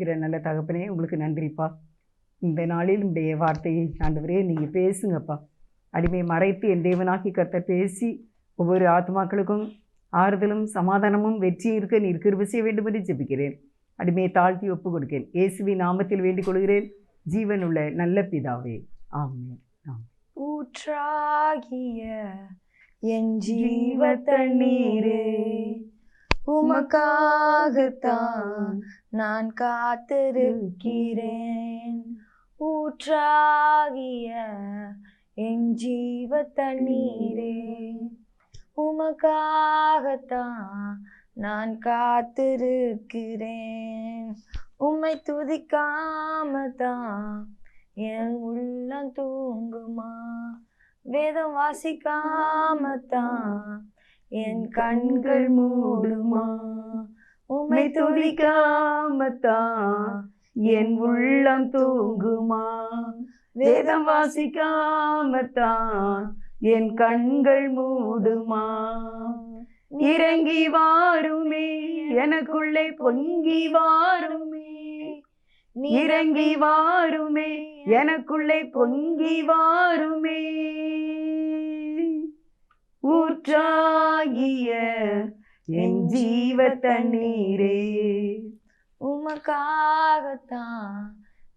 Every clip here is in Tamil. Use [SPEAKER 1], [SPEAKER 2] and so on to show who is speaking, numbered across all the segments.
[SPEAKER 1] நேசிக்கிற நல்ல தகப்பனே, உங்களுக்கு நன்றிப்பா. இந்த நாளில் உடைய வார்த்தையை ஆண்டவரே நீங்கள் பேசுங்கப்பா. அடிமை மறைத்து என் தேவனாகி கர்த்தர் பேசி ஒவ்வொரு ஆத்மாக்களுக்கும் ஆறுதலும் சமாதானமும் வெற்றி இருக்க நீர் கிருபை செய்ய வேண்டும் என்று ஜெபிக்கிறேன். அடிமையை தாழ்த்தி ஒப்பு கொடுக்கிறேன். இயேசுவின் நாமத்தில் வேண்டிக் கொள்கிறேன், ஜீவனுள்ள நல்ல பிதாவே, ஆமென்.
[SPEAKER 2] ஊற்றாகிய என் ஜீவ தண்ணீரே, உமக்காகத்தான் நான் காத்திருக்கிறேன். ஊற்றாகிய என் ஜீவ தண்ணீரே, உமக்காகத்தான் நான் காத்திருக்கிறேன். உம்மை துதிக்காமதான் என் உள்ளம் தூங்குமா, வேதம் வாசிக்காமத்தான் என் கண்கள் மூடுமா. உம்மை துதிக்காமத்தான் என் உள்ளம் தூங்குமா, வேதம் வாசிக்காமத்தான் என் கண்கள் மூடுமா. இறங்கி வாருமே எனக்குள்ளே பொங்கி வாருமே, இறங்கி வாருமே எனக்குள்ளே பொங்கி வாருமே. ஊற்றாகிய என் ஜீவ தண்ணீரே, உமக்காகத்தான்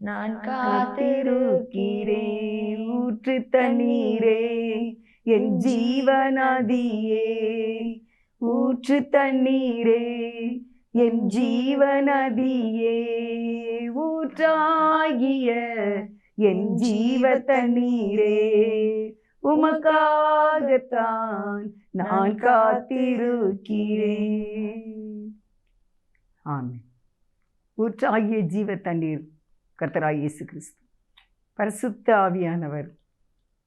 [SPEAKER 2] நான் காத்திருக்கிறேன். ஊற்று தண்ணீரே என் ஜீவநதியே, ஊற்று தண்ணீரே என் ஜீவநதியே. ஊற்றாகிய என் ஜீவ தண்ணீரே, உமக்காகத்தான் நான் காத்திருக்கிறேன். ஆமென். ஊற்றாகிய ஜீவ தண்ணீர் கர்த்தராகிய இயேசு கிறிஸ்து, பரிசுத்த ஆவியானவர்.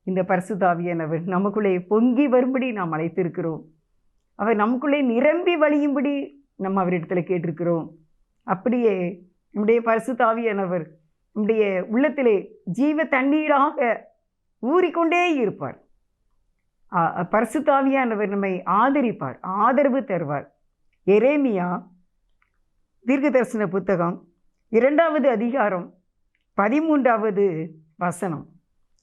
[SPEAKER 2] இந்த பரிசுத்த ஆவியானவர் நமக்குள்ளே பொங்கி வரும்படி நாம் அழைத்திருக்கிறோம். அவர் நமக்குள்ளே நிரம்பி வழியும்படி நம்ம அவரிடத்தில் கேட்டிருக்கிறோம். அப்படியே நம்முடைய பரிசுத்த ஆவியானவர் நம்முடைய உள்ளத்திலே ஜீவ தண்ணீராக ஊறிக்கொண்டே இருப்பார். பரிசுத்த ஆவியானவர் நம்மை ஆதரிப்பார், ஆதரவு தருவார். எரேமியா தீர்க்க தரிசன புத்தகம் 2வது அதிகாரம் 13வது வசனம்.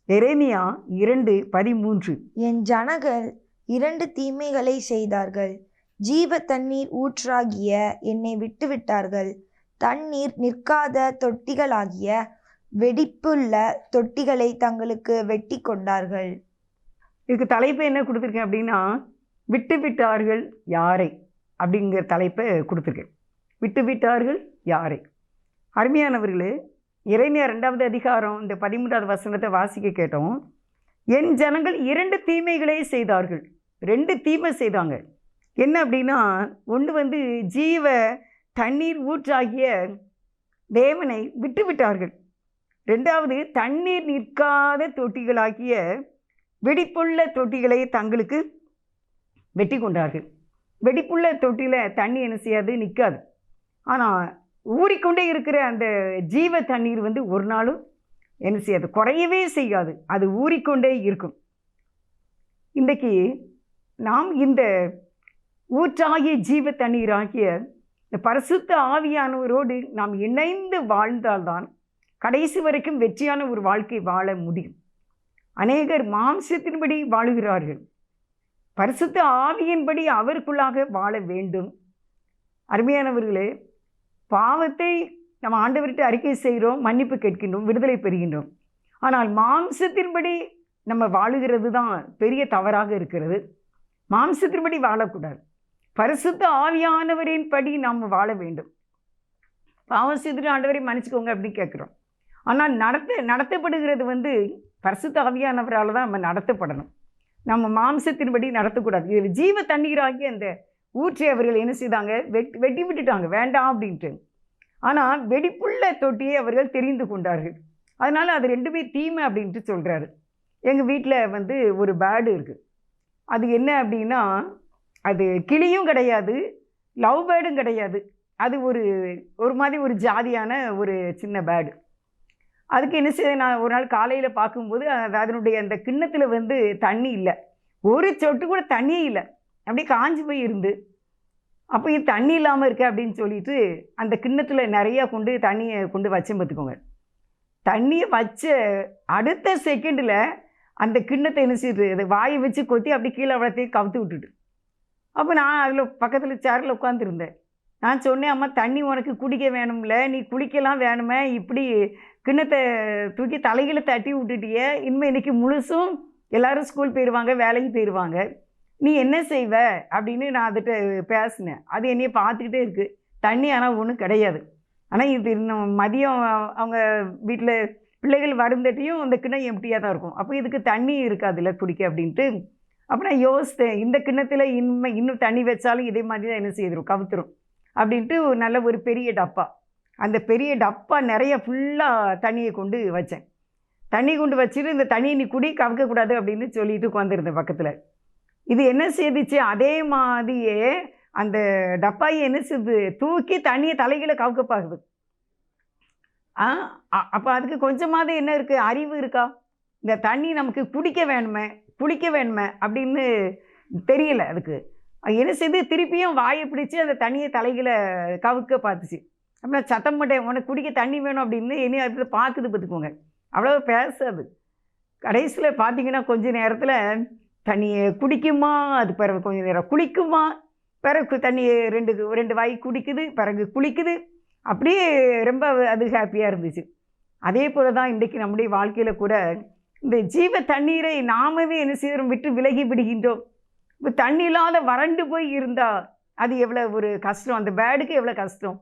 [SPEAKER 2] எரேமியா 2:13. என் ஜனங்கள் 2 தீமைகளை செய்தார்கள். ஜீவ தண்ணீர் ஊற்றாகிய என்னை விட்டுவிட்டார்கள். தண்ணீர் நிற்காத தொட்டிகளாகிய வெடிப்புள்ள தொட்டிகளை தங்களுக்கு வெட்டி கொண்டார்கள்.
[SPEAKER 1] இதுக்கு தலைப்பு என்ன கொடுத்துருக்கேன் அப்படின்னா, விட்டு விட்டார்கள் யாரை அப்படிங்கிற தலைப்பை கொடுத்துருக்கேன். விட்டு விட்டார்கள் யாரை. அருமையானவர்களே, எரேமியா 2வது அதிகாரம் இந்த 13வது வசனத்தை வாசிக்க கேட்டோம். என் ஜனங்கள் 2 தீமைகளை செய்தார்கள். 2 தீமை செய்தாங்க. என்ன அப்படின்னா, ஒன்று ஜீவ தண்ணீர் ஊற்றாகிய தேவனை விட்டு விட்டார்கள். 2வது தண்ணீர் நிற்காத தொட்டிகளாகிய வெடிப்புள்ள தொட்டிகளை தங்களுக்கு வெட்டி கொண்டார்கள். வெடிப்புள்ள தொட்டியில் தண்ணி என்ன செய்யாது, நிற்காது. ஆனால் ஊறிக்கொண்டே இருக்கிற அந்த ஜீவ தண்ணீர் ஒரு நாளும் என்ன செய்யாது, குறையவே செய்யாது. அது ஊறிக்கொண்டே இருக்கும். இன்றைக்கு நாம் இந்த ஊற்றாகிய ஜீவ தண்ணீராகிய இந்த பரிசுத்த ஆவியானவரோடு நாம் இணைந்து வாழ்ந்தால்தான் கடைசி வரைக்கும் வெற்றியான ஒரு வாழ்க்கை வாழ முடியும். அநேகர் மாம்சத்தின்படி வாழுகிறார்கள். பரிசுத்த ஆவியின்படி அவருக்குள்ளாக வாழ வேண்டும். அருமையானவர்களே, பாவத்தை நம்ம ஆண்டவர்கிட்ட அறிக்கை செய்கிறோம், மன்னிப்பு கேட்கின்றோம், விடுதலை பெறுகின்றோம். ஆனால் மாம்சத்தின்படி நம்ம வாழுகிறது தான் பெரிய தவறாக இருக்கிறது. மாம்சத்தின்படி வாழக்கூடாது. பரிசுத்த ஆவியானவரின் படி நாம் வாழ வேண்டும். பாவம் செய்துட்டு ஆண்டவரை மன்னிச்சுக்கோங்க அப்படின்னு கேட்குறோம். ஆனால் நடத்தப்படுகிறது பரிசுத்த ஆவியானவரால் தான் நம்ம நடத்தப்படணும். நம்ம மாம்சத்தின்படி நடத்தக்கூடாது. இதில் ஜீவ தண்ணீராகி அந்த ஊற்றி அவர்கள் என்ன செய்தாங்க, வெட்டி விட்டுட்டாங்க, வேண்டாம் அப்படின்ட்டு. ஆனால் வெடிப்புள்ள தொட்டியை அவர்கள் தெரிந்து கொண்டார்கள். அதனால் அது 2மே தீமை அப்படின்ட்டு சொல்கிறாரு. எங்கள் வீட்டில் ஒரு பேர்டு இருக்குது. அது என்ன அப்படின்னா, அது கிளியும் கிடையாது, லவ் பேர்டும் கிடையாது. அது ஒரு மாதிரி ஒரு ஜாதியான ஒரு சின்ன பேர்டு. அதுக்கு என்ன செய்ய, நான் ஒரு நாள் காலையில் பார்க்கும்போது அதனுடைய அந்த கிண்ணத்தில் தண்ணி இல்லை, ஒரு சொட்டு கூட தண்ணியே இல்லை, அப்படியே காஞ்சி போய் இருந்து. அப்போ இது தண்ணி இல்லாமல் இருக்கு அப்படின்னு சொல்லிட்டு அந்த கிண்ணத்தில் நிறையா தண்ணியை கொண்டு வச்சேன் பார்த்துக்கோங்க. தண்ணியை வச்ச அடுத்த செகண்டில் அந்த கிண்ணத்தை என்ன செய்யுது, அதை வாயை வச்சு கொத்தி அப்படி கீழே அவ்வளோத்தையும் கவுத்து விட்டுட்டு. அப்போ நான் அதில் பக்கத்தில் சேரில் உட்காந்துருந்தேன். நான் சொன்னேன், அம்மா தண்ணி உனக்கு குடிக்க வேணும்ல, நீ குளிக்கலாம் வேணுமே, இப்படி கிண்ணத்தை தூக்கி தலைகளை தட்டி விட்டுட்டியே, இனிமேல் இன்றைக்கி முழுசும் எல்லோரும் ஸ்கூல் போயிடுவாங்க, வேலைக்கு போயிடுவாங்க, நீ என்ன செய்வ அப்படின்னு நான் அதுகிட்ட பேசினேன். அது என்னையை பார்த்துக்கிட்டே இருக்குது. தண்ணி ஆனால் ஒன்றும் கிடையாது. ஆனால் இது இன்னும் மதியம் அவங்க வீட்டில் பிள்ளைகள் வருந்தட்டியும் அந்த கிண்ணம் எம்டியாக தான் இருக்கும். அப்போ இதுக்கு தண்ணி இருக்காதுல்ல குடிக்க அப்படின்ட்டு. அப்போ நான் யோசித்தேன், இந்த கிண்ணத்தில் இன்னும் தண்ணி வச்சாலும் இதே மாதிரி தான் என்ன செய்திரும், கவுத்துரும் அப்படின்ட்டு நல்ல ஒரு பெரிய டப்பா, அந்த பெரிய டப்பா நிறைய ஃபுல்லாக தண்ணியை கொண்டு வச்சேன். தண்ணி கொண்டு வச்சுட்டு இந்த தண்ணியை நீ குடி, கவுக்கக்கூடாது அப்படின்னு சொல்லிட்டு உட்காந்துருந்தேன் பக்கத்தில். இது என்ன செய்துச்சு, அதே மாதிரியே அந்த டப்பாயை என்ன செய்யுது, தூக்கி தண்ணியை தலைகளை கவுக்க பார்க்குது. அப்போ அதுக்கு கொஞ்சமாவது என்ன இருக்குது, அறிவு இருக்கா? இந்த தண்ணி நமக்கு குடிக்க வேணுமே, குளிக்க வேணுமே அப்படின்னு தெரியல. அதுக்கு என்ன செய்து, திருப்பியும் வாயை பிடிச்சி அந்த தண்ணியை தலைகளை கவுக்க பார்த்துச்சு. அப்போ நான் சத்தம் போட்டேன், உனக்கு குடிக்க தண்ணி வேணும் அப்படின்னு. என்னைய அது பார்க்குது பார்த்துக்கோங்க, அவ்வளோ பேசாது. கடைசியில் பார்த்தீங்கன்னா கொஞ்ச நேரத்தில் தண்ணியை குடிக்குமா, அது பிறகு கொஞ்சம் நேரம் குளிக்குமா, பிறகு தண்ணியை ரெண்டு வாய் குடிக்குது, பிறகு குளிக்குது. அப்படியே ரொம்ப அது ஹாப்பியாக இருந்துச்சு. அதே போல் தான் இன்றைக்கி நம்முடைய வாழ்க்கையில் கூட இந்த ஜீவ தண்ணீரை நாமவே என்ன செய்கிறோம், விட்டு விலகி விடுகின்றோம். இப்போ தண்ணி இல்லாத வறண்டு போய் இருந்தால் அது எவ்வளோ ஒரு கஷ்டம், அந்த பேடுக்கு எவ்வளோ கஷ்டம்.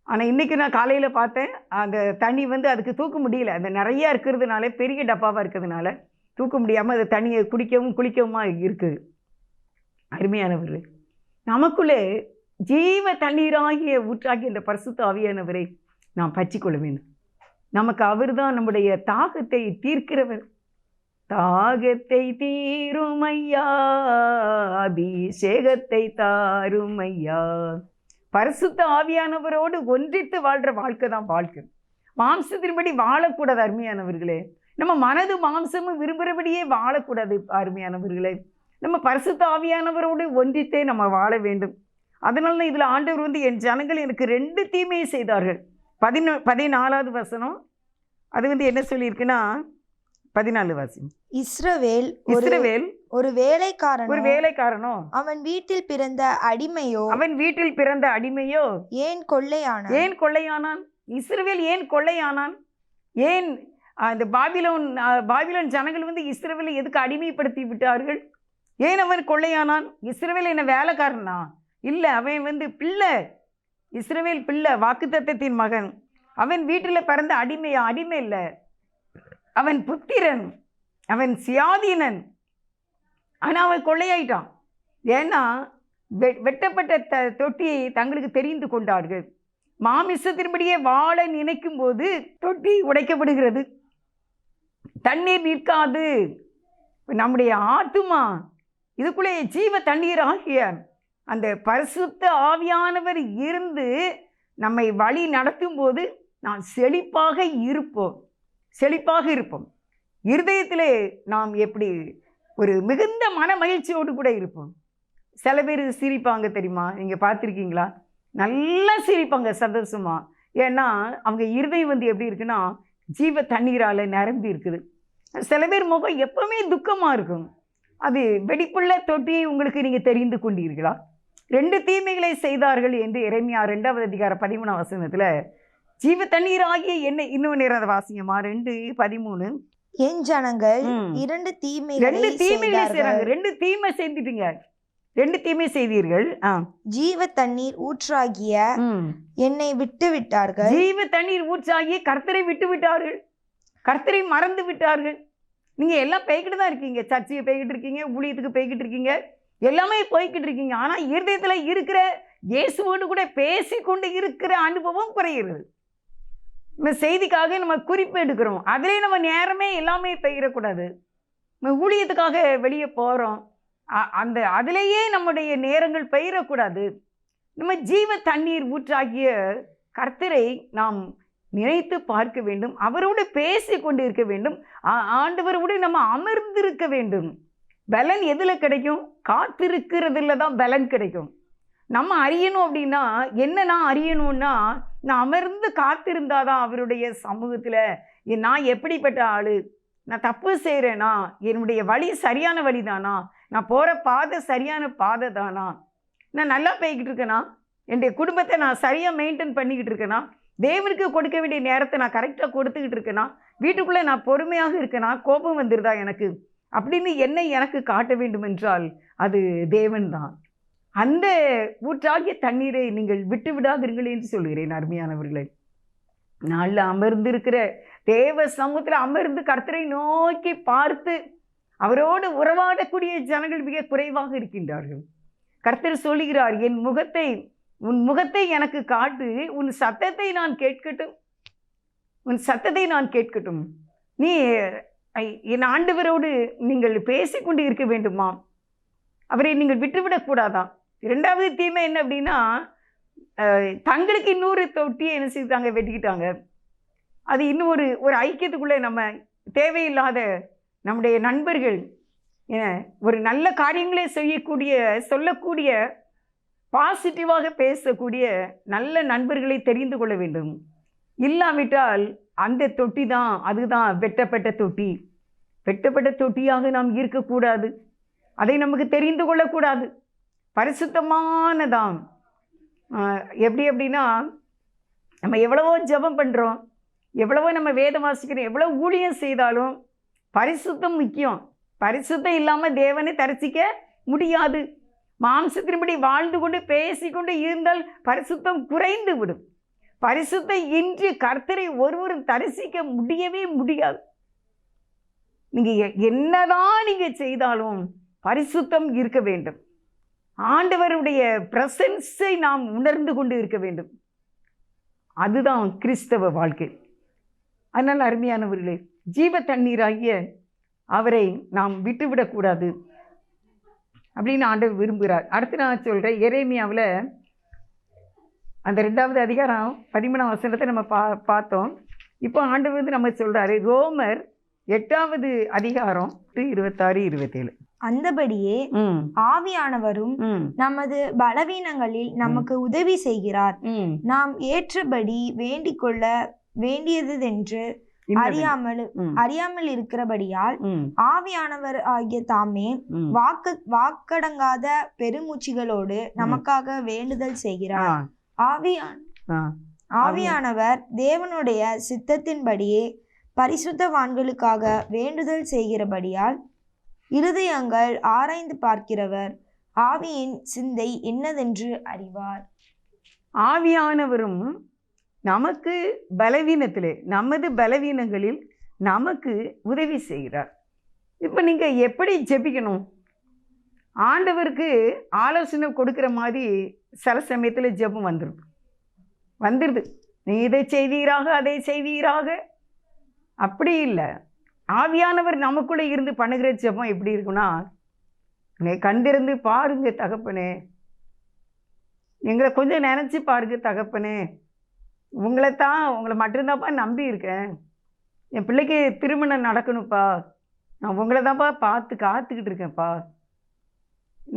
[SPEAKER 1] ஆனால் இன்றைக்கி நான் காலையில் பார்த்தேன், அந்த தண்ணி அதுக்கு தூக்க முடியல, அந்த நிறையா இருக்கிறதுனால, பெரிய டப்பாவாக இருக்கிறதுனால தூக்க முடியாமல் அது தண்ணியை குடிக்கவும் குளிக்கவுமா இருக்குது. அருமையானவர்களே, நமக்குள்ளே ஜீவ தண்ணீராகிய ஊற்றாகிய இந்த பரிசுத்த ஆவியானவரை நாம் பற்றிக்கொள்ள வேண்டும். நமக்கு அவர் தான் நம்முடைய தாகத்தை தீர்க்கிறவர். தாகத்தை தீருமையா, அபிஷேகத்தை தாருமையா. பரிசுத்த ஆவியானவரோடு ஒன்றித்து வாழ்கிற வாழ்க்கை தான் வாழ்க்கை. மாம்சத்தின்படி வாழக்கூடாது அருமையானவர்களே. நம்ம மனது மாம்சமும் விரும்புகிறபடியே வாழக்கூடாது அருமையானவர்களே. நம்ம பரிசுத்த ஆவியானவரோடு ஒன்றித்தே நம்ம வாழ வேண்டும். அதனால தான் இதில் ஆண்டவர் என் ஜனங்கள் எனக்கு 2 தீமையை செய்தார்கள். 14வது வசனம் அது என்ன சொல்லியிருக்குன்னா, 14 வாசம்.
[SPEAKER 3] இஸ்ரவேல் ஒரு வேலைக்காரனோ அவன் வீட்டில் பிறந்த அடிமையோ ஏன் கொள்ளையானான்? இஸ்ரவேல் ஏன் கொள்ளையானான்? ஏன் அந்த பாபிலோன் ஜனங்கள் இஸ்ரவேலை எதுக்கு அடிமைப்படுத்தி விட்டார்கள்? ஏன் அவன் கொள்ளையானான்? இஸ்ரவேல் என்ன வேலைக்காரனா? இல்லை, அவன் பிள்ளை. இஸ்ரவேல் பிள்ளை, வாக்குத்தத்தத்தின் மகன். அவன் வீட்டில் பிறந்த அடிமையா? அடிமை இல்லை, அவன் புத்திரன், அவன் சியாதீனன். ஆனால் அவன் கொள்ளையாயிட்டான். ஏன்னா வெட்டப்பட்ட தொட்டியை தங்களுக்கு தெரிந்து கொண்டார்கள். மாமிசத்தின்படியே வாழ நினைக்கும் போது தொட்டி உடைக்கப்படுகிறது, தண்ணீர் நிற்காது. நம்முடைய ஆத்துமா இதுக்குள்ளே ஜீவ தண்ணீர் ஆகிய அந்த பரிசுத்த ஆவியானவர் இருந்து நம்மை வழி நடத்தும் போது நாம் செழிப்பாக இருப்போம். இருதயத்திலே நாம் எப்படி ஒரு மிகுந்த மன மகிழ்ச்சியோடு கூட இருப்போம். சில பேர் சிரிப்பாங்க தெரியுமா, நீங்கள் பார்த்துருக்கீங்களா? நல்லா சிரிப்பாங்க சந்தோஷமாக. ஏன்னா அவங்க இருதயம் எப்படி இருக்குன்னா ஜீவ தண்ணீரால் நிரம்பி இருக்குது. சில பேர் முகம் எப்பவுமே துக்கமாக இருக்கும். அது வெடிப்புள்ள தொட்டியை உங்களுக்கு நீங்கள் தெரிந்து கொண்டீர்களா? 2 தீமைகளை செய்தார்கள் என்று எரேமியா 2வது அதிகாரம் 13ஆம் வசனத்தில் ஜீவ தண்ணீர் ஆகிய என்ன இன்னும் நேரம் வாசிங்கம்மா. 2:13. என் ஜனங்கள் 2 தீமைகளை செய்றாங்க.
[SPEAKER 1] 2 தீமை செய்துட்டீங்க. 2 தீமை செய்தீர்கள்.
[SPEAKER 3] ஜீவ தண்ணீர் ஊற்றாகிய என்னை விட்டு விட்டார்கள்.
[SPEAKER 1] ஜீவ தண்ணீர் ஊற்றாகிய கர்த்தரை விட்டு விட்டார்கள், கர்த்தரை மறந்து விட்டார்கள். நீங்கள் எல்லாம் போய்கிட்டு தான் இருக்கீங்க, சர்ச்சையை போய்கிட்டு இருக்கீங்க, ஊழியத்துக்கு போய்கிட்டு இருக்கீங்க, எல்லாமே போய்கிட்டு இருக்கீங்க. ஆனால் இருதயத்தில் இருக்கிற இயேசுவோடு கூட பேசிக்கொண்டு இருக்கிற அனுபவம் குறைகிறது. நம்ம செய்திக்காக நம்ம குறிப்பு எடுக்கிறோம், அதிலே நம்ம நேரமே எல்லாமே போயிடக்கூடாது. நம்ம ஊழியத்துக்காக வெளியே போகிறோம், அதிலேயே நம்முடைய நேரங்கள் போயிடக்கூடாது. நம்ம ஜீவ தண்ணீர் ஊற்றாகிய கர்த்தரை நாம் நினைத்து பார்க்க வேண்டும், அவரோடு பேசி கொண்டு இருக்க வேண்டும், ஆண்டவரோடு நம்ம அமர்ந்திருக்க வேண்டும். பலன் எதில் கிடைக்கும்? காத்திருக்கிறதுல தான் பலன் கிடைக்கும்.
[SPEAKER 3] நம்ம அறியணும் அப்படின்னா என்ன நான் அறியணும்னா, நான் அமர்ந்து காத்திருந்தாதான் அவருடைய சமூகத்தில் நான் எப்படிப்பட்ட ஆள், நான் தப்பு செய்கிறேனா, என்னுடைய வழி சரியான வழி தானா, நான் போகிற பாதை சரியான பாதை தானா, நான் நல்லா போய்கிட்டு இருக்கேனா, என்னுடைய குடும்பத்தை நான் சரியாக மெயின்டைன் பண்ணிக்கிட்டு இருக்கேனா, தேவனுக்கு கொடுக்க வேண்டிய நேரத்தை நான் கரெக்டாக கொடுத்துக்கிட்டு இருக்கேனா, வீட்டுக்குள்ளே நான் பொறுமையாக இருக்கேனா, கோபம் வந்துடுதா எனக்கு அப்படின்னு என்னை எனக்கு காட்ட வேண்டும் என்றால் அது தேவன் தான். அந்த ஊற்றாகிய தண்ணீரை நீங்கள் விட்டு விடாதீர்கள் என்று சொல்கிறேன். அருமையானவர்களே, நாளில் அமர்ந்திருக்கிற தேவ சமூகத்தில் அமர்ந்து கர்த்தரை நோக்கி பார்த்து அவரோடு உறவாடக்கூடிய ஜனங்கள் மிக குறைவாக இருக்கின்றார்கள். கர்த்தர் சொல்லுகிறார், உன் முகத்தை எனக்கு காட்டு, உன் சத்தத்தை நான் கேட்கட்டும், உன் சத்தத்தை நான் கேட்கட்டும். நீ என் ஆண்டவரோடு நீங்கள் பேசிக்கொண்டு இருக்க வேண்டுமா, அவரை நீங்கள் விட்டுவிடக்கூடாதான். இரண்டாவது தீமை என்ன அப்படின்னா, தங்களுக்கு இன்னொரு தொட்டியை என்ன செய்தாங்க, வெட்டிக்கிட்டாங்க. அது இன்னும் ஒரு ஐக்கியத்துக்குள்ளே நம்ம தேவையில்லாத நம்முடைய நண்பர்கள் ஒரு நல்ல காரியங்களே சொல்லக்கூடிய பாசிட்டிவாக பேசக்கூடிய நல்ல நண்பர்களை தெரிந்து கொள்ள வேண்டும். இல்லாவிட்டால் அந்த தொட்டி தான், அதுதான் வெட்டப்பட்ட தொட்டி. வெட்டப்பட்ட தொட்டியாக நாம் இருக்கக்கூடாது. அதை நமக்கு தெரிந்து கொள்ளக்கூடாது. பரிசுத்தமானதாம். எப்படி அப்படின்னா, நம்ம எவ்வளவோ ஜெபம் பண்ணுறோம், எவ்வளவோ நம்ம வேதம் வாசிக்கிறோம், எவ்வளோ ஊழியம் செய்தாலும் பரிசுத்தம் முக்கியம். பரிசுத்தம் இல்லாமல் தேவனை தரிசிக்க முடியாது. மாம்சத்தின்படி வாழ்ந்து கொண்டு பேசிக்கொண்டு இருந்தால் பரிசுத்தம் குறைந்து விடும். பரிசுத்தம் இன்றி கர்த்தரை ஒருவரும் தரிசிக்க முடியவே முடியாது. நீங்கள் என்னதான் நீங்கள் செய்தாலும் பரிசுத்தம் இருக்க வேண்டும். ஆண்டவருடைய பிரசன்ஸை நாம் உணர்ந்து கொண்டு இருக்க வேண்டும். அதுதான் கிறிஸ்தவ வாழ்க்கை. அதனால் அருமையானவர்களே, ஜீவ தண்ணீராகிய அவரை நாம் விட்டுவிடக்கூடாது அப்படின்னு ஆண்டவர் விரும்புகிறார். அடுத்து நான் சொல்கிறேன், எரேமியாவில் அந்த 2வது அதிகாரம் 13ஆம் வசனத்தை நம்ம பார்த்தோம். இப்போ ஆண்டவர் நம்ம சொல்கிறாரு, ரோமர் 8வது அதிகாரம் 26, 27.
[SPEAKER 4] அந்தபடியே ஆவியானவரும் நமது பலவீனங்களில் நமக்கு உதவி செய்கிறார். நாம் ஏற்றபடி வேண்டிக் கொள்ள வேண்டியதென்று அறியாமல் இருக்கிறபடியால் ஆவியானவர் ஆகிய தாமே வாக்கடங்காத பெருமூச்சிகளோடு நமக்காக வேண்டுதல் செய்கிறார். ஆவியானவர் தேவனுடைய சித்தத்தின்படியே பரிசுத்தவான்களுக்காக வேண்டுதல் செய்கிறபடியால் இருதயங்கள் ஆராய்ந்து பார்க்கிறவர் ஆவியின் சிந்தை என்னதென்று அறிவார்.
[SPEAKER 3] ஆவியானவரும் நமக்கு பலவீனத்திலே, நமது பலவீனங்களில் நமக்கு உதவி செய்கிறார். இப்போ நீங்கள் எப்படி ஜெபிக்கணும்? ஆண்டவருக்கு ஆலோசனை கொடுக்குற மாதிரி சில சமயத்தில் ஜெபம் வந்துடுது. நீ இதை செய்வீராக, அதை செய்வீராக, அப்படி இல்லை. ஆவியானவர் நமக்குள்ளே இருந்து பண்ணுகிற ஜெபம் எப்படி இருக்குன்னா, நீ கண்டிருந்து பாருங்க தகப்பனே, எங்களை கொஞ்சம் நினச்சி பாருங்க தகப்பனே, உங்களை மட்டும்தான்ப்பா நம்பி இருக்கேன், என் பிள்ளைக்கு திருமணம் நடக்கணும்ப்பா, நான் உங்களை தான்ப்பா பார்த்து காத்துக்கிட்டு இருக்கேன்ப்பா,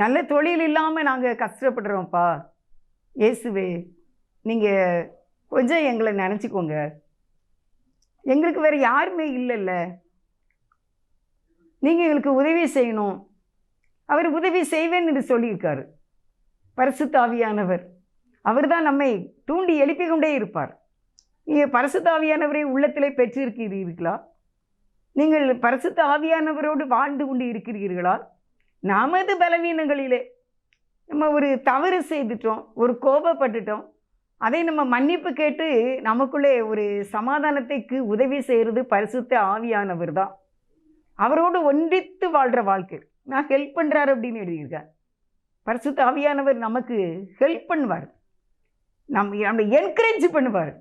[SPEAKER 3] நல்ல தொழில் இல்லாமல் நாங்கள் கஷ்டப்படுறோம்ப்பா, இயேசுவே நீங்கள் கொஞ்சம் எங்களை நினச்சிக்கோங்க, எங்களுக்கு வேறு யாருமே இல்லைல்ல, நீங்கள் எங்களுக்கு உதவி செய்யணும். அவர் உதவி செய்வேன் என்று சொல்லியிருக்காரு. பரிசுத்த ஆவியானவர் அவர் தான் நம்மை தூண்டி எழுப்பி கொண்டே இருப்பார். நீங்கள் பரிசுத்த ஆவியானவரை உள்ளத்திலே பெற்றிருக்கிறீர்களா? நீங்கள் பரிசுத்த ஆவியானவரோடு வாழ்ந்து கொண்டு இருக்கிறீர்களா? நமது பலவீனங்களிலே நம்ம ஒரு தவறு செய்துட்டோம், ஒரு கோபப்பட்டுட்டோம், அதை நம்ம மன்னிப்பு கேட்டு நமக்குள்ளே ஒரு சமாதானத்தைக்கு உதவி செய்கிறது பரிசுத்த ஆவியானவர் தான். அவரோடு ஒன்றித்து வாழ்கிற வாழ்க்கை. நான் ஹெல்ப் பண்ணுறாரு அப்படின்னு எழுதியிருக்கேன். பரிசுத்த ஆவியானவர் நமக்கு ஹெல்ப் பண்ணுவார், நம்ம என்கரேஜ் பண்ணுவார்.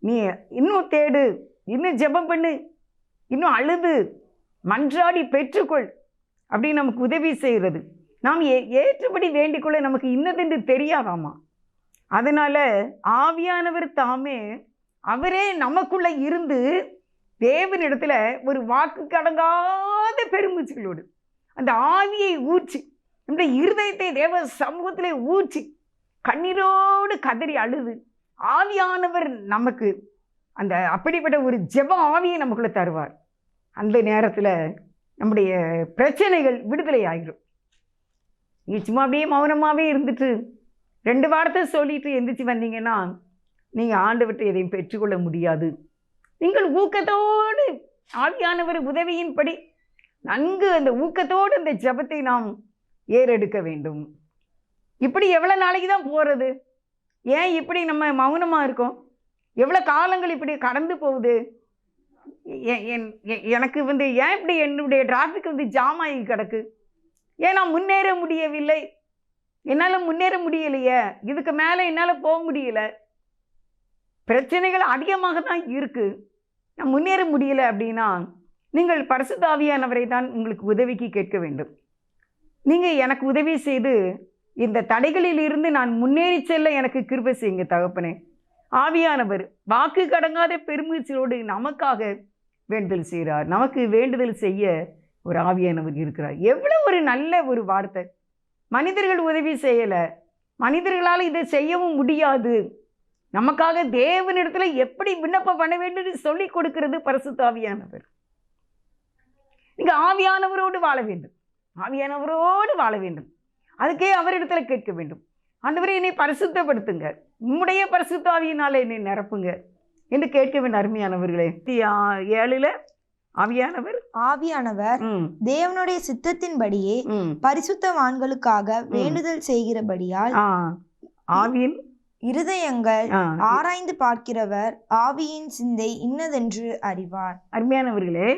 [SPEAKER 3] நீ இன்னும் தேடு, இன்னும் ஜெபம் பண்ணு, இன்னும் அழுது மன்றாடி பெற்றுக்கொள் அப்படின்னு நமக்கு உதவி செய்கிறது. நாம் ஏற்றபடி வேண்டிக்கொள்ள நமக்கு இன்னதென்று தெரியாதாமா. அதனால் ஆவியானவர் தாமே அவரே நமக்குள்ளே இருந்து தேவனிடத்தில் ஒரு வாக்கு கடங்காத பெருமூச்சுகளோடு அந்த ஆவியை ஊற்றி, இந்த இருதயத்தை தேவ சமூகத்திலே ஊற்றி கண்ணீரோடு கதறி அழுது ஆவியானவர் நமக்கு அந்த அப்படிப்பட்ட ஒரு ஜெப ஆவியை நமக்குள்ளே தருவார். அந்த நேரத்தில் நம்முடைய பிரச்சனைகள் விடுதலை ஆகிடும். நீங்கள் சும்மா அப்படியே மௌனமாகவே இருந்துட்டு 2 வாரத்தை சொல்லிட்டு எந்திரிச்சு வந்தீங்கன்னா நீங்கள் ஆண்டவர்கிட்ட எதையும் பெற்றுக்கொள்ள முடியாது. நீங்கள் ஊக்கத்தோடு ஆவியானவர் உதவியின்படி நன்கு அந்த ஊக்கத்தோடு அந்த ஜெபத்தை நாம் ஏறெடுக்க வேண்டும். இப்படி எவ்வளோ நாளைக்கு தான் போகிறது? ஏன் இப்படி நம்ம மௌனமாக இருக்கோம்? எவ்வளோ காலங்கள் இப்படி கடந்து போகுது? எனக்கு ஏன் இப்படி என்னுடைய டிராஃபிக் ஜாம் ஆகி கிடக்கு? ஏன் நான் முன்னேற முடியவில்லை? என்னால் முன்னேற முடியலையே, இதுக்கு மேலே என்னால் போக முடியல, பிரச்சனைகள் அதிகமாக தான் இருக்குது, நான் முன்னேற முடியலை அப்படின்னா நீங்கள் பரிசுத்த ஆவியானவரை தான் உங்களுக்கு உதவிக்கு கேட்க வேண்டும். நீங்கள் எனக்கு உதவி செய்து இந்த தடைகளில் இருந்து நான் முன்னேறி செல்ல எனக்கு கிருபை செய்யுங்க தகப்பனே. ஆவியானவர் வாக்கு கடங்காத பெருமூச்சலோடு நமக்காக வேண்டுதல் செய்கிறார். நமக்கு வேண்டுதல் செய்ய ஒரு ஆவியானவர் இருக்கிறார். எவ்வளோ ஒரு நல்ல ஒரு வார்த்தை! மனிதர்கள் உதவி செய்யலை, மனிதர்களால் இதை செய்யவும் முடியாது, நமக்காக தேவனிடத்தில் எப்படி விண்ணப்பம் பண்ண வேண்டும் சொல்லி கொடுக்கிறது பரிசுத்த ஆவியானவர். நீங்கள் ஆவியானவரோடு வாழ வேண்டும், ஆவியானவரோடு வாழ வேண்டும். அதுக்கே அவரிடத்தில் கேட்க வேண்டும், ஆண்டவரே என்னை பரிசுத்தப்படுத்துங்க, உம்முடைய பரிசுத்த ஆவியினால என்னை நிரப்புங்க என்று கேட்க வேண்டும். அருமையானவர்களே, 7
[SPEAKER 4] ஆவியானவர் தேவனுடைய சித்தத்தின்படியே பரிசுத்தவான்களுக்காக வேண்டுதல் செய்கிறபடியால்
[SPEAKER 3] ஆவியின்
[SPEAKER 4] இருதயங்கள் ஆராய்ந்து பார்க்கிறவர் ஆவியின் சிந்தை இன்னதென்று அறிவார்.
[SPEAKER 3] அருமையானவர்களே,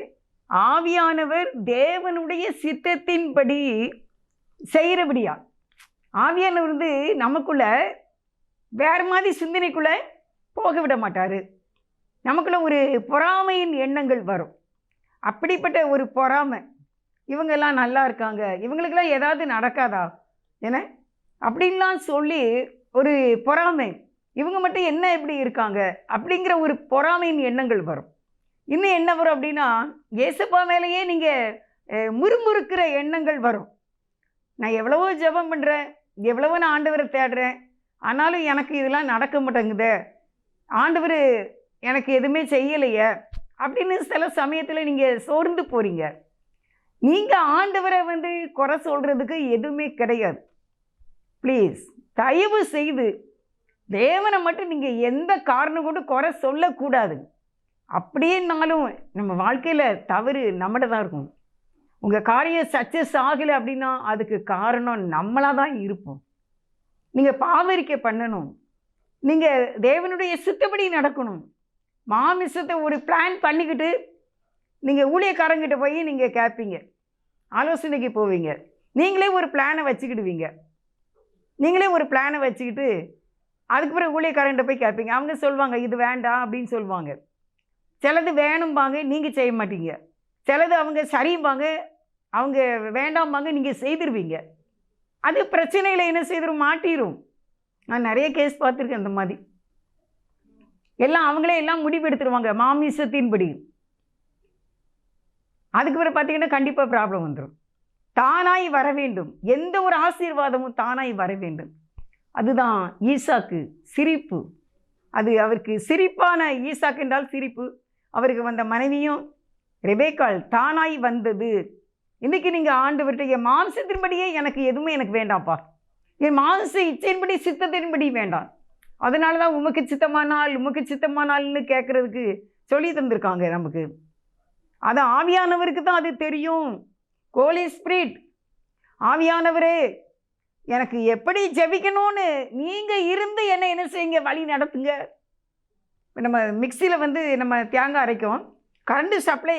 [SPEAKER 3] ஆவியானவர் தேவனுடைய சித்தத்தின்படி செய்கிறபடியால், ஆவியானவர் நமக்குள்ள வேற மாதிரி சிந்தனைக்குள்ள போக விட மாட்டார். நமக்குள்ள ஒரு பொறாமையின் எண்ணங்கள் வரும். அப்படிப்பட்ட ஒரு பொறாமை, இவங்கெல்லாம் நல்லா இருக்காங்க, இவங்களுக்கெல்லாம் ஏதாவது நடக்காதா என்ன அப்படின்லாம் சொல்லி ஒரு பொறாமை, இவங்க மட்டும் என்ன எப்படி இருக்காங்க அப்படிங்கிற ஒரு பொறாமையின் எண்ணங்கள் வரும். இன்னும் என்ன வரும் அப்படின்னா, ஏசப்பா மேலேயே நீங்கள் முறுமுறுக்கிற எண்ணங்கள் வரும். நான் எவ்வளவோ ஜெபம் பண்ணுறேன், எவ்வளவோ நான் ஆண்டவரை தேடுறேன், ஆனாலும் எனக்கு இதெல்லாம் நடக்க மாட்டேங்குது, ஆண்டவர் எனக்கு எதுவுமே செய்யலையே அப்படின்னு சில சமயத்தில் நீங்கள் சோர்ந்து போகிறீங்க. நீங்கள் ஆண்டவரை குறை சொல்கிறதுக்கு எதுவுமே கிடையாது. ப்ளீஸ் தயவு செய்து தேவனை மட்டும் நீங்கள் எந்த காரணம் கொண்டு குறை சொல்லக்கூடாது. அப்படின்னாலும் நம்ம வாழ்க்கையில் தவறு நம்மகிட்ட தான் இருக்கும். உங்கள் காரியம் சக்ஸஸ் ஆகலை அப்படின்னா அதுக்கு காரணம் நம்மளாக தான் இருப்போம். நீங்கள் பாவரிக்கை பண்ணணும், நீங்கள் தேவனுடைய சித்தப்படி நடக்கணும். மாமிசத்தை ஒரு பிளான் பண்ணிக்கிட்டு நீங்கள் ஊழியக்காரங்கிட்ட போய் நீங்கள் கேட்பீங்க, ஆலோசனைக்கு போவீங்க, நீங்களே ஒரு பிளானை வச்சுக்கிடுவீங்க, நீங்களே ஒரு பிளானை வச்சுக்கிட்டு அதுக்கு பிறகு ஊழியக்காரங்கிட்ட போய் கேட்பீங்க. அவங்க சொல்லுவாங்க இது வேண்டாம் அப்படின்னு சொல்லுவாங்க. சிலது வேணும்பாங்க, நீங்கள் செய்ய மாட்டீங்க. சிலது அவங்க சரிம்பாங்க, அவங்க வேண்டாம்பாங்க, நீங்கள் செய்திருவீங்க. அது பிரச்சனையில் என்ன செய்திரும், மாட்டிடும். நான் நிறைய கேஸ் பார்த்துருக்கேன். அந்த மாதிரி எல்லாம் அவங்களே எல்லாம் முடிவெடுத்துருவாங்க மாமிசத்தின்படி. அதுக்கு பிறகு பார்த்தீங்கன்னா கண்டிப்பாக ப்ராப்ளம் வந்துடும். தானாய் வர வேண்டும், எந்த ஒரு ஆசீர்வாதமும் தானாய் வர வேண்டும். அதுதான் ஈசாக்கு சிரிப்பு. அது அவருக்கு சிரிப்பான, ஈசாக்கு என்றால் சிரிப்பு. அவருக்கு வந்த மனைவியும் ரெபேக்காள் தானாய் வந்தது. இன்றைக்கி நீங்கள் ஆண்டவர்கிட்ட என் மாம்சத்தின்படியே எனக்கு எதுவுமே எனக்கு வேண்டாம்ப்பா, என் மாம்ச இச்சையின்படி சித்தத்தின்படி வேண்டாம், அதனால தான் உமக்கு சித்தமானால்னு கேட்குறதுக்கு சொல்லி தந்திருக்காங்க நமக்கு. அது ஆவியானவருக்கு தான் அது தெரியும். ஹோலி ஸ்பிரிட், ஆவியானவரே எனக்கு எப்படி ஜெபிக்கணும்னு நீங்கள் இருந்து என்ன செய்யுங்க, வழி நடத்துங்க. நம்ம மிக்சியில் நம்ம தேங்காய் அரைக்கும், கரண்ட் சப்ளை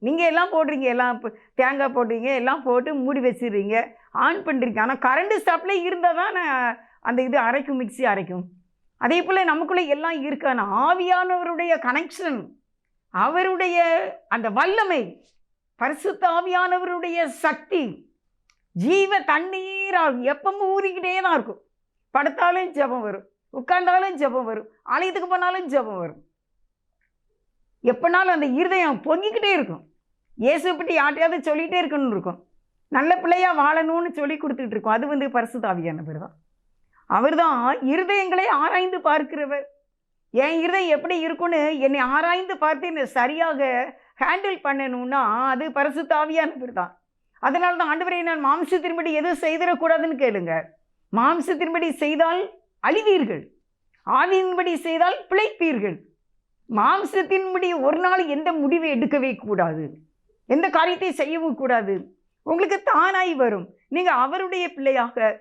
[SPEAKER 3] நீங்கள் எல்லாம் போடுறீங்க, எல்லாம் தேங்காய் போடுறீங்க, எல்லாம் போட்டு மூடி வச்சிடுறீங்க, ஆன் பண்ணுறீங்க. ஆனால் கரண்ட் சப்ளை இருந்தால் தான் அந்த இது அரைக்கும், மிக்சி அரைக்கும். அதே போல் நமக்குள்ளே எல்லாம் இருக்கான ஆவியானவருடைய கனெக்ஷன், அவருடைய அந்த வல்லமை, பரிசுத்த ஆவியானவருடைய சக்தி ஜீவ தண்ணீரால் எப்பவும் ஊறிக்கிட்டே தான் இருக்கும். படுத்தாலும் ஜெபம் வரும், உட்கார்ந்தாலும் ஜெபம் வரும், ஆலயத்துக்கு போனாலும் ஜெபம் வரும். எப்போனாலும் அந்த இருதயம் பொங்கிக்கிட்டே இருக்கும். இயேசுவை பற்றி யார்ட்டையாவது சொல்லிகிட்டே இருக்கணும்னு இருக்கும். நல்ல பிள்ளையாக வாழணும்னு சொல்லி கொடுத்துட்டு இருக்கோம். அது பரிசுத்த ஆவியானவர் தான். அவர்தான் இருதயங்களை ஆராய்ந்து பார்க்கிறவர். என் இருதயம் எப்படி இருக்குன்னு என்னை ஆராய்ந்து பார்த்து என்னை சரியாக ஹேண்டில் பண்ணணும்னா அது பரிசுத்த ஆவியானவர் தான். அதனால தான் ஆண்டவரே, நான் மாம்சத்தின்படி எதுவும் செய்திடக்கூடாதுன்னு கேளுங்க. மாம்சத்தின்படி செய்தால் அழிவீர்கள், ஆவியின்படி செய்தால் பிழைப்பீர்கள். மாம்சத்தின்படி ஒரு நாள் எந்த முடிவை எடுக்கவே கூடாது, எந்த காரியத்தை செய்யவும் கூடாது. உங்களுக்கு தானாய் வரும். நீங்கள் அவருடைய பிள்ளையாக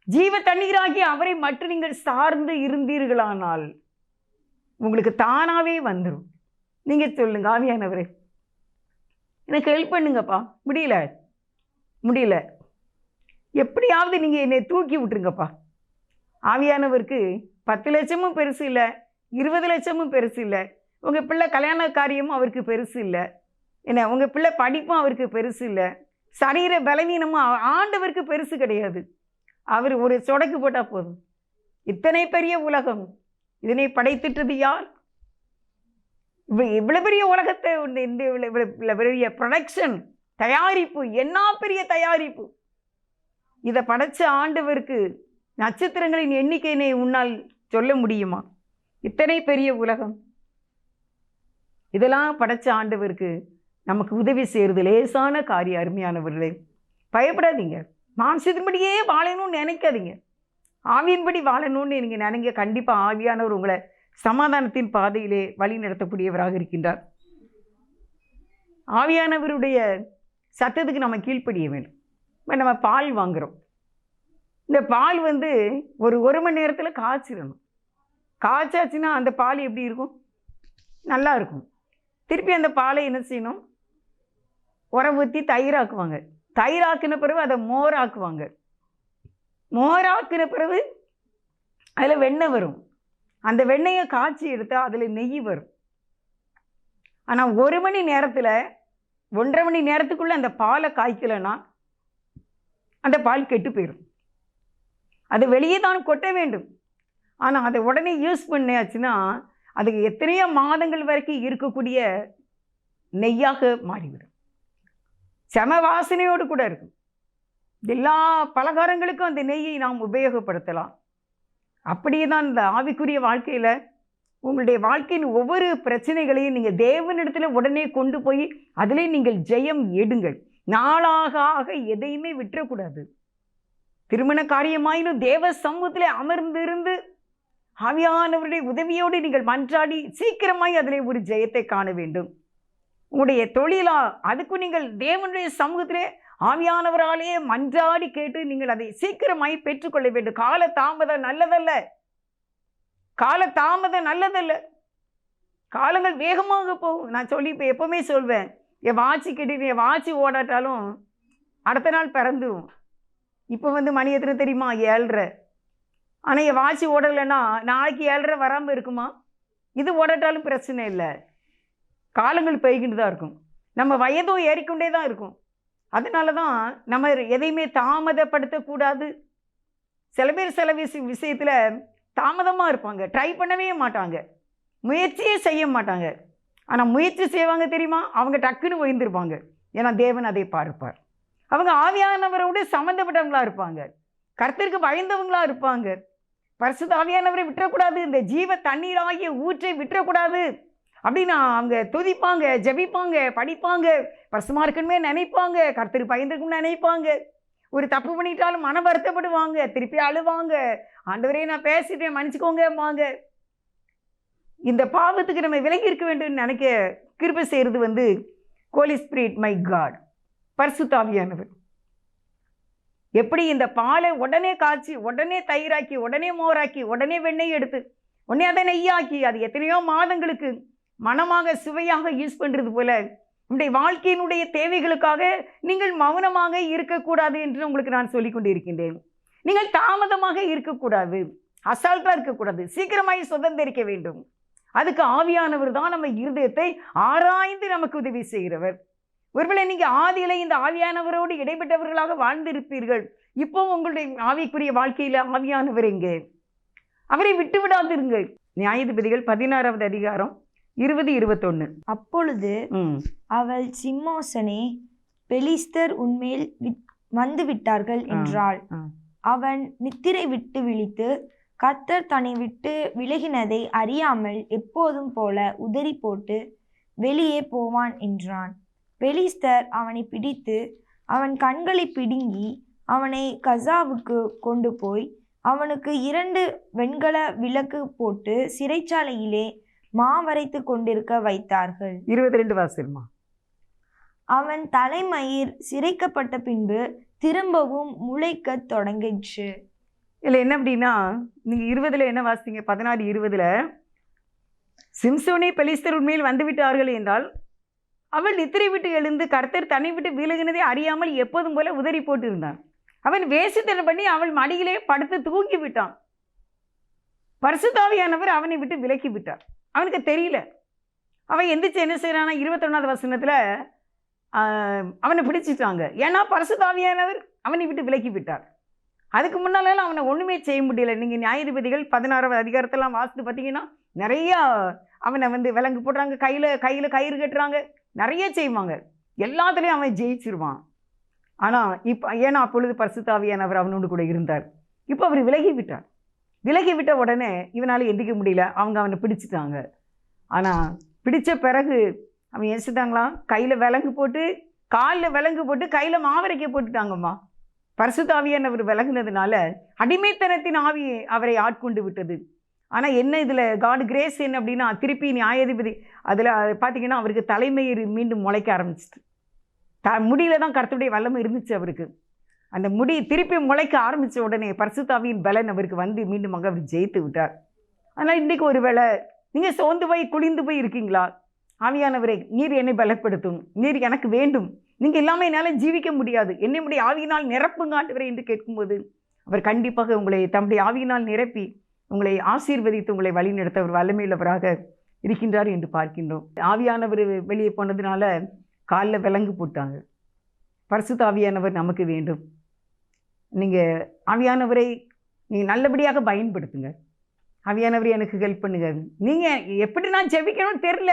[SPEAKER 3] ஜீவ தண்ணீராகி அவரை மட்டும் நீங்கள் சார்ந்து இருந்தீர்களானால் உங்களுக்கு தானாகவே வந்துடும். நீங்கள் சொல்லுங்க, ஆவியானவரே எனக்கு ஹெல்ப் பண்ணுங்கப்பா, முடியல, எப்படியாவது நீங்கள் என்னை தூக்கி விட்டுருங்கப்பா. ஆவியானவருக்கு 10 லட்சமும் பெருசு இல்லை, 20 லட்சமும் பெருசு இல்லை. உங்கள் பிள்ளை கல்யாண காரியமும் அவருக்கு பெருசு இல்லை, என்ன உங்கள் பிள்ளை படிப்பும் அவருக்கு பெருசு இல்லை, சரீர பலவீனமும் ஆண்டவருக்கு பெருசு கிடையாது. அவர் ஒரு சொடக்கு போட்டால் போதும். இத்தனை பெரிய உலகம், இதனை படைத்திட்டது யார்? இவ்வளோ பெரிய உலகத்தை இந்த இவ்வளோ பெரிய ப்ரொடக்ஷன், தயாரிப்பு, என்ன பெரிய தயாரிப்பு! இதை படைச்ச ஆண்டவருக்கு நட்சத்திரங்களின் எண்ணிக்கையினை உன்னால் சொல்ல முடியுமா? இத்தனை பெரிய உலகம், இதெல்லாம் படைச்ச ஆண்டவருக்கு நமக்கு உதவி செய்கிறது லேசான காரியம். அருமையானவர்களே, பயப்படாதீங்க. மாம்சத்தின்படியே வாழணும்னு நினைக்காதீங்க, ஆவியின்படி வாழணும்னு நீங்கள் நினைங்க. கண்டிப்பாக ஆவியானவர் உங்களை சமாதானத்தின் பாதையிலே வழி நடத்தக்கூடியவராக இருக்கின்றார். ஆவியானவருடைய சத்தத்துக்கு நம்ம கீழ்ப்படிய வேண்டும். இப்போ நம்ம பால் வாங்குகிறோம். இந்த பால் ஒரு மணி நேரத்தில் காய்ச்சிடணும். காய்ச்சாச்சுன்னா அந்த பால் எப்படி இருக்கும்? நல்லா இருக்கும். திருப்பி அந்த பாலை என்ன செய்யணும்? உரம் ஊற்றி தயிராக்குவாங்க. தயிராக்கின பிறகு அதை மோராக்குவாங்க. மோராக்கின பிறகு அதில் வெண்ணெய் வரும். அந்த வெண்ணெயை காய்ச்சி எடுத்தால் அதில் நெய் வரும். ஆனால் 1 மணி நேரத்தில் 1.5 மணி நேரத்துக்குள்ளே அந்த பாலை காய்க்கலைன்னா அந்த பால் கெட்டு போயிடும். அது வெளியே தான் கொட்ட வேண்டும். ஆனால் அதை உடனே யூஸ் பண்ணியாச்சுன்னா அதுக்கு எத்தனையோ மாதங்கள் வரைக்கும் இருக்கக்கூடிய நெய்யாக மாறிவிடும். செம வாசனையோடு கூட இருக்கும். எல்லா பலகாரங்களுக்கும் அந்த நெய்யை நாம் உபயோகப்படுத்தலாம். அப்படியே தான் இந்த ஆவிக்குரிய வாழ்க்கையில் உங்களுடைய வாழ்க்கையின் ஒவ்வொரு பிரச்சனைகளையும் நீங்கள் தேவனிடத்தில் உடனே கொண்டு போய் அதிலே நீங்கள் ஜெயம் எடுங்கள். நாளாக ஆக எதையுமே விட்டுறக்கூடாது. திருமண காரியமாயினும் தேவ சமூகத்திலே அமர்ந்திருந்து ஆவியானவருடைய உதவியோடு நீங்கள் மன்றாடி சீக்கிரமாய் அதிலே ஒரு ஜெயத்தை காண வேண்டும். உங்களுடைய தொழிலா, அதுக்கும் நீங்கள் தேவனுடைய சமூகத்திலே ஆவியானவராலேயே மன்றாடி கேட்டு நீங்கள் அதை சீக்கிரமாய் பெற்றுக்கொள்ள வேண்டும். கால தாமதம் நல்லதல்ல. காலங்கள் வேகமாக போகும். நான் இப்போ எப்பவுமே சொல்வேன், என் வாட்சி கேட்டு என் வாட்சி ஓடாட்டாலும் அடுத்த நாள் பிறந்துடும். இப்போ மணி எத்தனை தெரியுமா? 7:30. ஆனால் என் வாட்சி ஓடலைன்னா நாளைக்கு 7:30 வராமல் இருக்குமா? இது ஓடட்டாலும் பிரச்சனை இல்லை. காலங்கள் போய்கிட்டு தான் இருக்கும். நம்ம வயதும் ஏறிக்கொண்டே தான் இருக்கும். அதனால தான் நம்ம எதையுமே தாமதப்படுத்தக்கூடாது. சில பேர் சில விஷயத்தில் தாமதமாக இருப்பாங்க, ட்ரை பண்ணவே மாட்டாங்க, முயற்சியே செய்ய மாட்டாங்க. ஆனால் முயற்சி செய்வாங்க தெரியுமா? அவங்க டக்குன்னு ஓய்ந்திருப்பாங்க. ஏன்னா தேவன் அதை பார்ப்பார். அவங்க ஆவியானவரோடு சம்மந்தப்பட்டவங்களாக இருப்பாங்க, கர்த்தருக்கு பயந்தவங்களாக இருப்பாங்க. பரிசுத்த ஆவியானவரை விட்டுறக்கூடாது, இந்த ஜீவ தண்ணீராகிய ஊற்றை விட்டுறக்கூடாது அப்படின்னு அவங்க துதிப்பாங்க, ஜெபிப்பாங்க, படிப்பாங்க, பரிசுத்தமா இருக்கணுமே நினைப்பாங்க, கர்த்தருக்கு பயந்துருக்குன்னு நினைப்பாங்க. ஒரு தப்பு பண்ணிட்டாலும் மன வருத்தப்படுவாங்க, திருப்பி அழுவாங்க, ஆண்டவரே நான் பேசிட்டேன் மன்னிச்சுக்கோங்கம்பாங்க. இந்த பாவத்துக்கு நம்ம விலகி இருக்க வேண்டும் நினைக்க கிருபை செய்கிறது ஹோலி ஸ்பிரிட், மை காட், பரிசுத்த ஆவியானவர். எப்படி இந்த பாலை உடனே காய்ச்சி, உடனே தயிராக்கி, உடனே மோராக்கி, உடனே வெண்ணெய் எடுத்து, உடனே அதை நெய்யாக்கி, அது எத்தனையோ மாதங்களுக்கு மனமாக சுவையாக யூஸ் பண்ணுறது போல உங்களுடைய வாழ்க்கையினுடைய தேவைகளுக்காக நீங்கள் மௌனமாக இருக்கக்கூடாது என்று உங்களுக்கு நான் சொல்லிக் கொண்டு இருக்கின்றேன். நீங்கள் தாமதமாக இருக்கக்கூடாது, அசால்ட்டாக இருக்கக்கூடாது, சீக்கிரமாய் சுதந்திரிக்க வேண்டும். அதுக்கு ஆவியானவர் தான் நம்ம இருதயத்தை ஆராய்ந்து நமக்கு உதவி செய்கிறவர். ஒருவேளை நீங்கள் ஆதியிலே இந்த ஆவியானவரோடு இடைப்பட்டவர்களாக வாழ்ந்திருப்பீர்கள். இப்போ உங்களுடைய ஆவிக்குரிய வாழ்க்கையில் ஆவியானவர் எங்கே? அவரை விட்டு விடாதிருங்கள். நியாயாதிபதிகள் 16வது அதிகாரம் 20-21.
[SPEAKER 4] அப்பொழுது அவள், சிம்மோசனே, பெலிஸ்தர் உன்மேல் வந்து விட்டார்கள் என்றாள். அவன் நித்திரை விட்டு விழித்து, கர்த்தர் தன்னை விட்டு விலகினதை அறியாமல் எப்போதும் போல உதறி போட்டு வெளியே போவான் என்றான். பெலிஸ்தர் அவனை பிடித்து அவன் கண்களை பிடுங்கி அவனை கசாவுக்கு கொண்டு போய் அவனுக்கு 2 வெண்கல விளக்கு போட்டு சிறைச்சாலையிலே மாவரைத்து கொண்டிருக்க வைத்தார்கள்.
[SPEAKER 3] 22 வாசிமா.
[SPEAKER 4] அவன் தலைமயிர் சிரைக்கப்பட்ட பின்பு திரும்பவும் முளைக்கத் தொடங்கிற்று.
[SPEAKER 3] இல்லை என்ன அப்படின்னா, நீங்கள் 20 என்ன வாசித்தீங்க? 16:20 சிம்சோனே பெலிஸ்தர் உண்மையில் வந்து விட்டார்கள் என்றால் அவள் நித்திரை விட்டு எழுந்து கர்த்தர் தன்னை விட்டு விலகினதை அறியாமல் எப்போதும் போல உதறி போட்டு இருந்தான். அவன் வேசித்தனம் பண்ணி அவள் மடியிலே படுத்து தூங்கி விட்டான். பரிசுத்த ஆவியானவர் அவனை விட்டு விலக்கி விட்டார். அவனுக்கு தெரியல. அவன் எந்திரிச்சு என்ன செய்யறானா, 21வது வசனத்தில் அவனை பிடிச்சிட்டாங்க. ஏன்னா பரிசுத்த ஆவியானவர் அவனை விட்டு விலக்கி விட்டார். அதுக்கு முன்னாலெல்லாம் அவனை ஒன்றுமே செய்ய முடியல. நீங்கள் நியாயாதிபதிகள் 16வது அதிகாரத்தெல்லாம் வாசித்து பார்த்தீங்கன்னா நிறையா அவனை விலங்கு போடுறாங்க, கையில் கயிறு கட்டுறாங்க, நிறைய செய்வாங்க. எல்லாத்துலேயும் அவன் ஜெயிச்சிருவான். ஆனால் இப்போ ஏன்னா அப்பொழுது பரிசுத்த ஆவியானவர் அவனோடு கூட இருந்தார். இப்போ அவர் விலகி விட்டார். விலகி விட்ட உடனே இவனால் எந்திரிக்க முடியல. அவனை பிடிச்சிட்டாங்க. ஆனால் பிடிச்ச பிறகு அவன் என்ன செஞ்சாங்களா, கையில் விலங்கு போட்டு காலில் விலங்கு போட்டு கையில் மாவரைக்க போட்டுட்டாங்கம்மா. பரிசுத்த ஆவியானவர் விலகுனதுனால அடிமைத்தனத்தின் ஆவி அவரை ஆட்கொண்டு விட்டது. ஆனால் என்ன இதில் காட் கிரேஸ் என்ன அப்படின்னா, திருப்பி நியாயாதிபதி அதில் பார்த்தீங்கன்னா அவருக்கு தலைமயிர் மீண்டும் முளைக்க ஆரம்பிச்சிட்டு, முடியில தான் கர்த்தருடைய வல்லமை இருந்துச்சு அவருக்கு. அந்த முடி திருப்பி முளைக்க ஆரம்பித்த உடனே பரிசுத்த ஆவியின் பலன் அவருக்கு மீண்டும் அவர் ஜெயித்து விட்டார். ஆனால் இன்றைக்கு ஒரு வேளை நீங்கள் சோர்ந்து போய் குளிந்து போய் இருக்கீங்களா? ஆவியானவரே, நீர் என்னை பலப்படுத்தும், நீர் எனக்கு வேண்டும், நீங்கள் இல்லாமல் என்னால் ஜீவிக்க முடியாது, என்னுடைய ஆவியினால் நிரப்புங்க ஆண்டவரே என்று கேட்கும்போது அவர் கண்டிப்பாக உங்களை தம்முடைய ஆவியினால் நிரப்பி உங்களை ஆசீர்வதித்து உங்களை வழிநடத்த அவர் வல்லமையுள்ளவராக இருக்கின்றார் என்று பார்க்கின்றோம். ஆவியானவர் வெளியே போனதுனால காலில் விலங்கு போட்டாங்க. பரிசுத்த ஆவியானவர் நமக்கு வேண்டும். நீங்கள் ஆவியானவரை நீங்கள் நல்லபடியாக பயன்படுத்துங்க. ஆவியானவரை எனக்கு ஹெல்ப் பண்ணுங்க. நீங்கள் எப்படி நான் ஜெபிக்கணும்னு தெரில,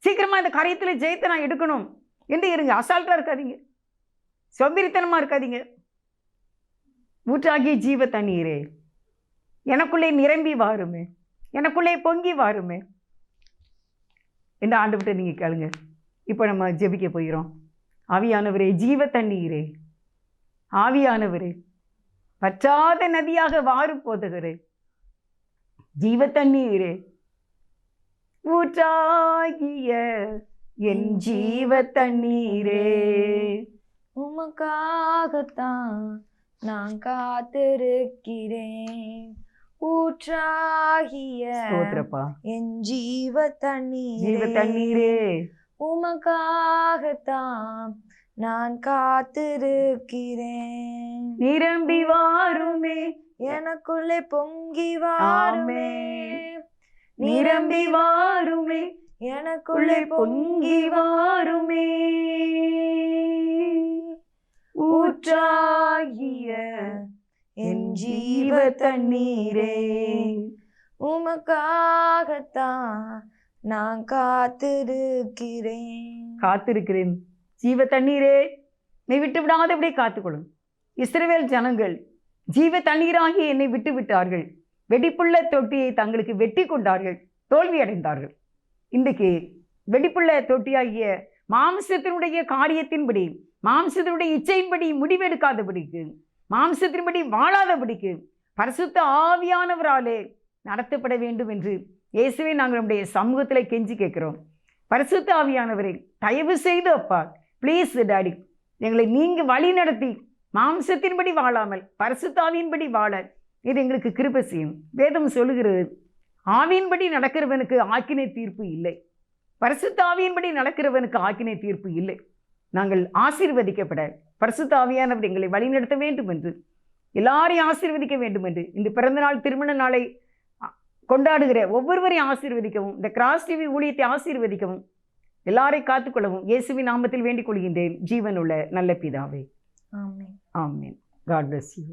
[SPEAKER 3] சீக்கிரமாக இந்த காரியத்தில் ஜெயித்து நான் எடுக்கணும் என்று இருங்க. அசால்ட்டாக இருக்காதீங்க, சோம்பேறித்தனமாக இருக்காதீங்க. ஊற்றாகிய ஜீவ தண்ணீரே எனக்குள்ளே நிரம்பி வாருமே, எனக்குள்ளே பொங்கி வாருமே என்று ஆண்டவர்கிட்ட நீங்கள் கேளுங்க. இப்போ நம்ம ஜெபிக்க போகிறோம். ஆவியானவரே, ஜீவ தண்ணீரே, ஆவியானவரே, பற்றாத நதியாக வாரு போதுகிறே, ஜீவ தண்ணீரே, ஊற்றாகிய என் ஜீவ தண்ணீரே,
[SPEAKER 4] உமக்காகத்தான் நான் காத்திருக்கிறேன். ஊற்றாகிய என் ஜீவ
[SPEAKER 3] தண்ணீரே,
[SPEAKER 4] உமக்காகத்தான் நான் காத்திருக்கிறேன்.
[SPEAKER 3] நிரம்பி வாருமே,
[SPEAKER 4] எனக்குள்ளே பொங்கி வாருமே,
[SPEAKER 3] நிரம்பி வாருமே,
[SPEAKER 4] எனக்குள்ளே பொங்கி
[SPEAKER 3] வாருமே, ஊற்றாகிய என் ஜீவ தண்ணீரே,
[SPEAKER 4] உமக்காகத்தான் நான் காத்திருக்கிறேன்.
[SPEAKER 3] ஜீவ தண்ணீரே, நீ விட்டு விடாதபடி காத்துக்கொள்ளும். இஸ்ரவேல் ஜனங்கள் ஜீவ தண்ணீராகி என்னை விட்டு விட்டார்கள், வெடிப்புள்ள தொட்டியை தங்களுக்கு வெட்டி கொண்டார்கள், தோல்வி அடைந்தார்கள். இன்றைக்கு வெடிப்புள்ள தொட்டியாகிய மாம்சத்தினுடைய காரியத்தின்படி, மாம்சத்தினுடைய இச்சையின்படி முடிவெடுக்காதபடிக்கு, மாம்சத்தின்படி வாழாதபடிக்கு பரிசுத்த ஆவியானவராலே நடத்தப்பட வேண்டும் என்று இயேசுவை நாங்கள் நம்முடைய சமூகத்தில் கெஞ்சி கேட்குறோம். பரிசுத்த ஆவியானவரை தயவு செய்து அப்பா, ப்ளீஸ் டாடி, எங்களை நீங்கள் வழி நடத்தி மாம்சத்தின்படி வாழாமல் பரிசுத்த ஆவியின்படி வாழ இது எங்களுக்கு கிருபை செய்யும். வேதம் சொல்லுகிறது, ஆவியின்படி நடக்கிறவனுக்கு ஆக்கினை தீர்ப்பு இல்லை, பரிசுத்த ஆவியின்படி நடக்கிறவனுக்கு ஆக்கினை தீர்ப்பு இல்லை. நாங்கள் ஆசீர்வதிக்கப்பட பரிசுத்த ஆவியானவர் எங்களை வழிநடத்த வேண்டும் என்று, எல்லாரையும் ஆசீர்வதிக்க வேண்டும் என்று, இந்த பிறந்தநாள் திருமண நாளை கொண்டாடுகிற ஒவ்வொருவரையும் ஆசீர்வதிக்கவும், இந்த கிராஸ் டிவி ஊழியத்தை ஆசீர்வதிக்கவும், எல்லாரையும் காத்துக்கொள்ளவும் இயேசுவின் நாமத்தில் வேண்டிக் கொள்கின்றேன், ஜீவனுள்ள நல்ல பிதாவே.
[SPEAKER 4] ஆமென்.
[SPEAKER 3] ஆமென். God bless you.